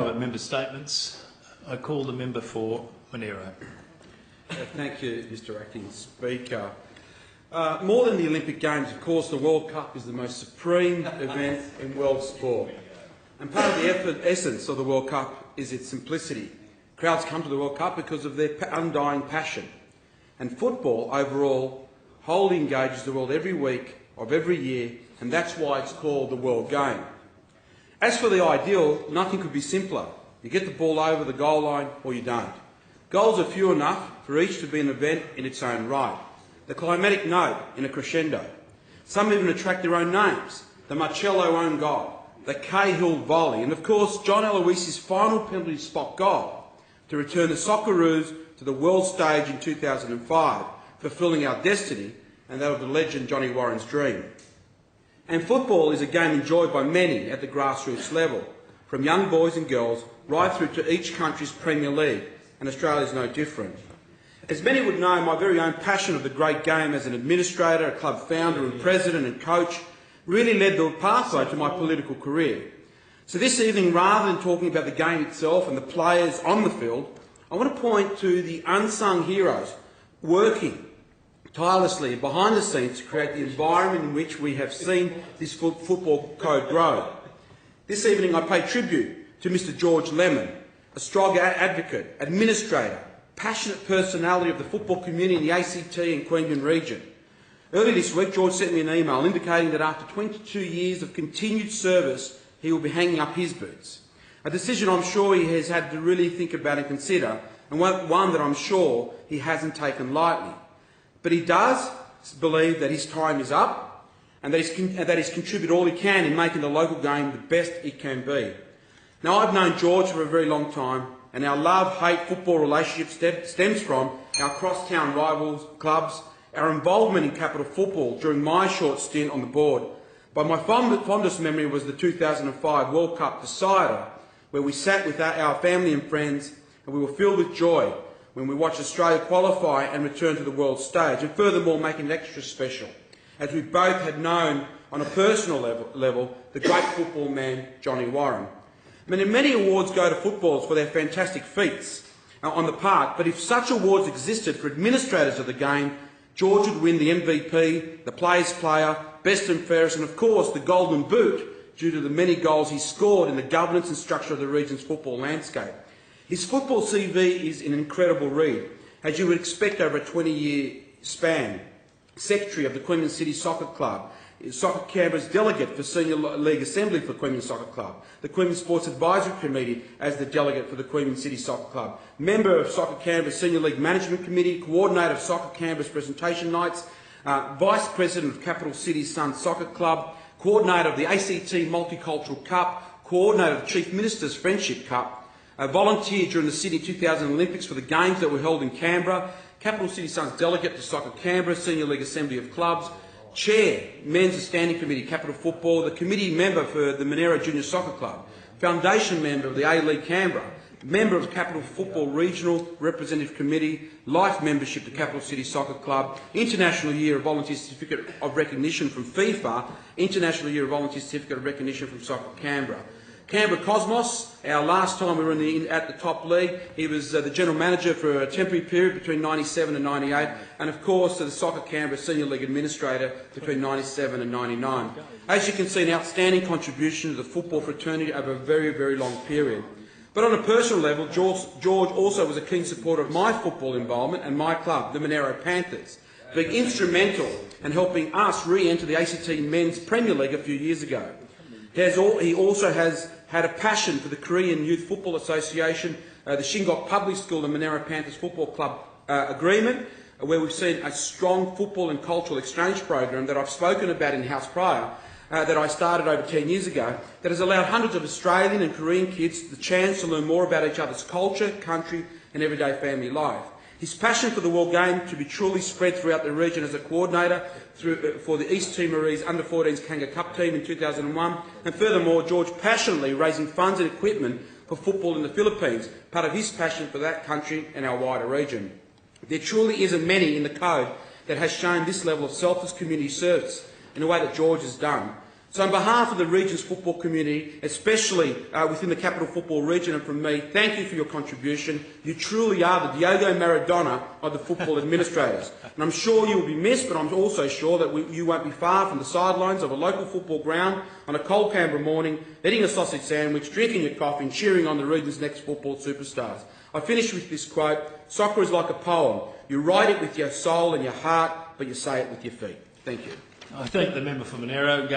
Member statements. I call the member for Monero. Thank you, Mr Acting Speaker. More than the Olympic Games, of course, the World Cup is the most supreme event in world sport. And part of the essence of the World Cup is its simplicity. Crowds come to the World Cup because of their undying passion. And football, overall, wholly engages the world every week of every year, and that's why it's called the World Game. As for the ideal, nothing could be simpler. You get the ball over the goal line or you don't. Goals are few enough for each to be an event in its own right. The climatic note in a crescendo. Some even attract their own names. The Marcello own goal, the Cahill volley, and of course John Aloisi's final penalty spot goal to return the Socceroos to the world stage in 2005, fulfilling our destiny and that of the legend Johnny Warren's dream. And football is a game enjoyed by many at the grassroots level, from young boys and girls right through to each country's Premier League, and Australia is no different. As many would know, my very own passion of the great game as an administrator, a club founder and president and coach really led the pathway to my political career. So this evening, rather than talking about the game itself and the players on the field, I want to point to the unsung heroes working tirelessly behind the scenes to create the environment in which we have seen this football code grow. This evening I pay tribute to Mr George Lemon, a strong advocate, administrator, passionate personality of the football community in the ACT and Queanbeyan region. Earlier this week, George sent me an email indicating that after 22 years of continued service, he will be hanging up his boots. A decision I'm sure he has had to really think about and consider, and one that I'm sure he hasn't taken lightly. But he does believe that his time is up and that he's contributed all he can in making the local game the best it can be. Now, I've known George for a very long time, and our love-hate football relationship stems from our cross-town rivals, clubs, our involvement in capital football during my short stint on the board. But my fondest memory was the 2005 World Cup decider, where we sat with our family and friends, and we were filled with joy when we watched Australia qualify and return to the world stage, and furthermore making it extra special, as we both had known on a personal level the great football man Johnny Warren. I mean, many awards go to footballers for their fantastic feats on the park, but if such awards existed for administrators of the game, George would win the MVP, the Players' Player, Best and Fairest, and of course the Golden Boot, due to the many goals he scored in the governance and structure of the region's football landscape. His football CV is an incredible read, as you would expect over a 20-year span. Secretary of the Queanbeyan City Soccer Club, Soccer Canberra's delegate for Senior League Assembly for Queanbeyan Soccer Club, the Queanbeyan Sports Advisory Committee as the delegate for the Queanbeyan City Soccer Club, member of Soccer Canberra's Senior League Management Committee, coordinator of Soccer Canberra's presentation nights, vice president of Capital City Sun Soccer Club, coordinator of the ACT Multicultural Cup, coordinator of the Chief Minister's Friendship Cup, a volunteer during the Sydney 2000 Olympics for the games that were held in Canberra, Capital City Sun's delegate to Soccer Canberra, Senior League Assembly of Clubs, chair, Men's Standing Committee, Capital Football, the committee member for the Monero Junior Soccer Club, foundation member of the A-League Canberra, member of the Capital Football Regional Representative Committee, life membership to Capital City Soccer Club, International Year of Volunteer Certificate of Recognition from FIFA, International Year of Volunteer Certificate of Recognition from Soccer Canberra. Canberra Cosmos, our last time we were at the top league, he was the general manager for a temporary period between 97 and 98, and of course the Soccer Canberra Senior League Administrator between 97 and 99. As you can see, an outstanding contribution to the football fraternity over a very, very long period. But on a personal level, George also was a keen supporter of my football involvement and my club, the Monero Panthers, being instrumental in helping us re-enter the ACT Men's Premier League a few years ago. He also has had a passion for the Korean Youth Football Association, the Shingok Public School and Monero Panthers Football Club agreement, where we've seen a strong football and cultural exchange program that I've spoken about in-house prior, that I started over 10 years ago, that has allowed hundreds of Australian and Korean kids the chance to learn more about each other's culture, country and everyday family life. His passion for the World Game to be truly spread throughout the region as a coordinator for the East Timorese Under-14s Kanga Cup team in 2001, and furthermore, George passionately raising funds and equipment for football in the Philippines, part of his passion for that country and our wider region. There truly isn't many in the code that has shown this level of selfless community service in the way that George has done. So on behalf of the region's football community, especially within the Capital Football region, and from me, thank you for your contribution. You truly are the Diogo Maradona of the football administrators. And I'm sure you will be missed, but I'm also sure that you won't be far from the sidelines of a local football ground on a cold Canberra morning, eating a sausage sandwich, drinking your coffee and cheering on the region's next football superstars. I finish with this quote: "Soccer is like a poem. You write it with your soul and your heart, but you say it with your feet." Thank you. I thank the member for Monero.